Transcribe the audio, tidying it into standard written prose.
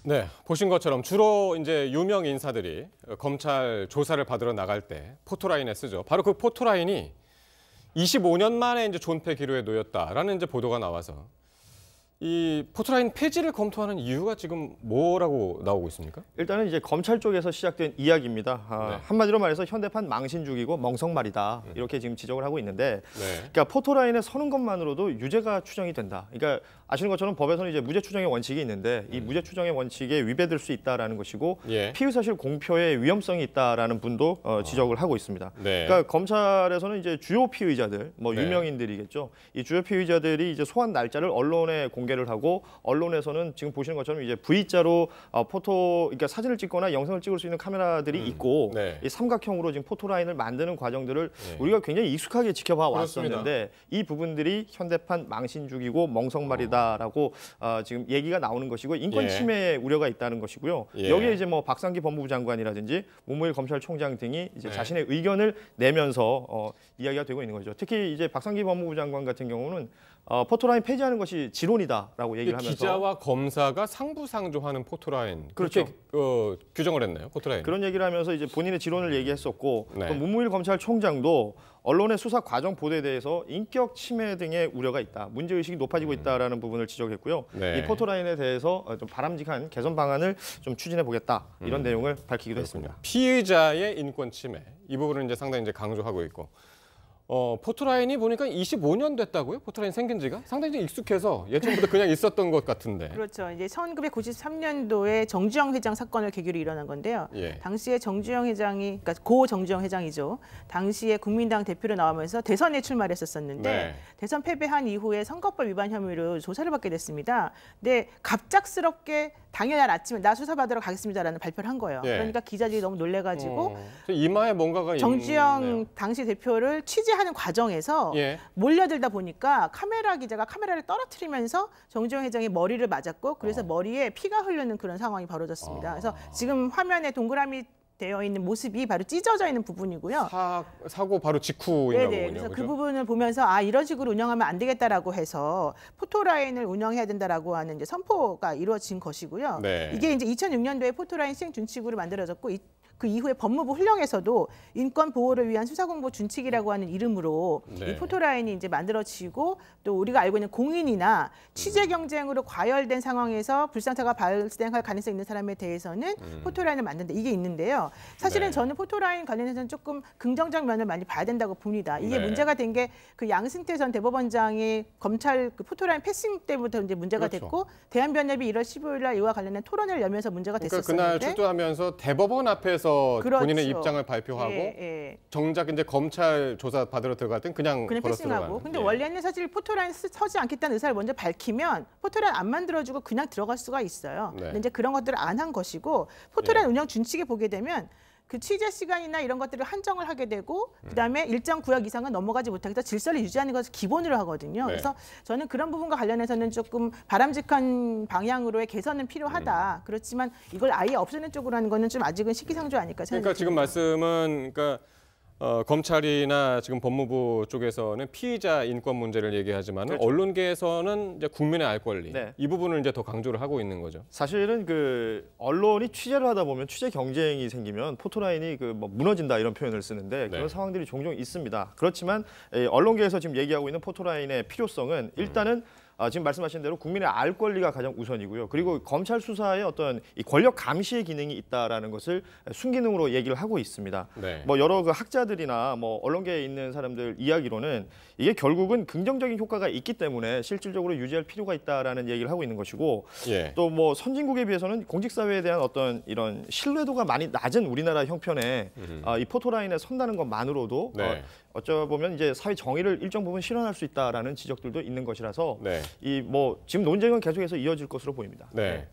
네, 보신 것처럼 주로 이제 유명 인사들이 검찰 조사를 받으러 나갈 때 포토라인에 쓰죠. 바로 그 포토라인이 25년 만에 이제 존폐 기로에 놓였다라는 이제 보도가 나와서 이 포토라인 폐지를 검토하는 이유가 지금 뭐라고 나오고 있습니까? 일단은 이제 검찰 쪽에서 시작된 이야기입니다. 네. 한마디로 말해서 현대판 망신주기고 멍석말이다 이렇게 지금 지적을 하고 있는데, 네. 그러니까 포토라인에 서는 것만으로도 유죄가 추정이 된다. 그러니까 아시는 것처럼 법에서는 이제 무죄 추정의 원칙이 있는데 이 무죄 추정의 원칙에 위배될 수 있다라는 것이고 예. 피의 사실 공표의 위험성이 있다라는 분도 지적을 하고 있습니다. 네. 그러니까 검찰에서는 이제 주요 피의자들, 뭐 네. 유명인들이겠죠. 이 주요 피의자들이 이제 소환 날짜를 언론에 공개를 하고, 언론에서는 지금 보시는 것처럼 이제 V자로 그러니까 사진을 찍거나 영상을 찍을 수 있는 카메라들이 있고, 네. 이 삼각형으로 지금 포토라인을 만드는 과정들을 네. 우리가 굉장히 익숙하게 지켜봐 그렇습니다. 왔었는데, 이 부분들이 현대판 망신주기고 멍석말이다라고 지금 얘기가 나오는 것이고, 인권 예. 침해 우려가 있다는 것이고요. 예. 여기에 이제 뭐 박상기 법무부 장관이라든지 문무일 검찰총장 등이 이제 네. 자신의 의견을 내면서 이야기가 되고 있는 거죠. 특히 이제 박상기 법무부 장관 같은 경우는 포토라인 폐지하는 것이 지론이다라고 얘기를 하면서, 기자와 검사가 상부상조하는 포토라인 그렇죠. 그렇게 규정을 했나요? 포토라인. 그런 얘기를 하면서 이제 본인의 지론을 얘기했었고, 네. 또 문무일 검찰총장도 언론의 수사 과정 보도에 대해서 인격 침해 등의 우려가 있다, 문제 의식이 높아지고 있다라는 부분을 지적했고요. 네. 이 포토라인에 대해서 좀 바람직한 개선 방안을 좀 추진해 보겠다, 이런 내용을 밝히기도 했습니다. 피의자의 인권 침해 이 부분을 이제 상당히 이제 강조하고 있고. 포토라인이 보니까 25년 됐다고요? 포토라인 생긴 지가? 상당히 좀 익숙해서 예전부터 그냥 있었던 것 같은데. 그렇죠. 이제 1993년도에 정주영 회장 사건을 계기로 일어난 건데요. 예. 당시에 정주영 회장이, 그러니까 고 정주영 회장이죠. 당시에 국민당 대표로 나오면서 대선에 출마를 했었었는데, 네. 대선 패배한 이후에 선거법 위반 혐의로 조사를 받게 됐습니다. 근데 갑작스럽게 당일날 아침에 나 수사받으러 가겠습니다라는 발표를 한 거예요. 예. 그러니까 기자들이 너무 놀래가지고 이마에 뭔가가 정주영 있네요. 당시 대표를 취재하는 과정에서 예. 몰려들다 보니까 카메라 기자가 카메라를 떨어뜨리면서 정주영 회장이 머리를 맞았고, 그래서 머리에 피가 흐르는 그런 상황이 벌어졌습니다. 그래서 지금 화면에 동그라미 되어 있는 모습이 바로 찢어져 있는 부분이고요. 사고 바로 직후인가 보군요. 그래서 그죠? 그 부분을 보면서 이런 식으로 운영하면 안 되겠다라고 해서 포토라인을 운영해야 된다라고 하는 이제 선포가 이루어진 것이고요. 네. 이게 이제 2006년도에 포토라인 시행 준칙으로 만들어졌고, 그 이후에 법무부 훈령에서도 인권 보호를 위한 수사공보 준칙이라고 하는 이름으로 네. 이 포토라인이 이제 만들어지고, 또 우리가 알고 있는 공인이나 취재 경쟁으로 과열된 상황에서 불상사가 발생할 가능성이 있는 사람에 대해서는 포토라인을 만든다, 이게 있는데요. 사실은 네. 저는 포토라인 관련해서는 조금 긍정적 면을 많이 봐야 된다고 봅니다. 이게 네. 문제가 된 게 그 양승태 전 대법원장이 검찰 그 포토라인 패싱 때부터 이제 문제가 그렇죠. 됐고, 대한변협이 1월 15일 날 이와 관련된 토론을 열면서 문제가 그러니까 됐었는데, 그날 출두하면서 대법원 앞에서 그렇죠. 본인의 입장을 발표하고 예. 정작 이제 검찰 조사 받으러 들어갈 땐 그냥 걸어 패싱하고. 들어가는. 근데 예. 원래는 사실 포토라인 서지 않겠다는 의사를 먼저 밝히면 포토라인 안 만들어주고 그냥 들어갈 수가 있어요. 네. 근데 이제 그런 것들을 안 한 것이고, 포토라인 예. 운영 준칙에 보게 되면 그 취재 시간이나 이런 것들을 한정을 하게 되고, 그다음에 일정 구역 이상은 넘어가지 못하게 해서 질서를 유지하는 것을 기본으로 하거든요. 네. 그래서 저는 그런 부분과 관련해서는 조금 바람직한 방향으로의 개선은 필요하다. 그렇지만 이걸 아예 없애는 쪽으로 하는 거는 좀 아직은 시기상조 아닐까 생각합니다. 그러니까 지금 말씀은 그러니까 검찰이나 지금 법무부 쪽에서는 피의자 인권 문제를 얘기하지만 그렇죠. 언론계에서는 이제 국민의 알 권리 네. 이 부분을 이제 더 강조를 하고 있는 거죠. 사실은 그 언론이 취재를 하다 보면 취재 경쟁이 생기면 포토라인이 그 뭐 무너진다, 이런 표현을 쓰는데 그런 네. 상황들이 종종 있습니다. 그렇지만 언론계에서 지금 얘기하고 있는 포토라인의 필요성은 일단은 지금 말씀하신 대로 국민의 알 권리가 가장 우선이고요. 그리고 검찰 수사에 어떤 이 권력 감시의 기능이 있다라는 것을 순기능으로 얘기를 하고 있습니다. 네. 뭐 여러 그 학자들이나 뭐 언론계에 있는 사람들 이야기로는 이게 결국은 긍정적인 효과가 있기 때문에 실질적으로 유지할 필요가 있다라는 얘기를 하고 있는 것이고, 예. 또 뭐 선진국에 비해서는 공직사회에 대한 어떤 이런 신뢰도가 많이 낮은 우리나라 형편에 이 포토라인에 선다는 것만으로도 네. 어쩌보면 이제 사회 정의를 일정 부분 실현할 수 있다라는 지적들도 있는 것이라서 네. 이 뭐 지금 논쟁은 계속해서 이어질 것으로 보입니다. 네.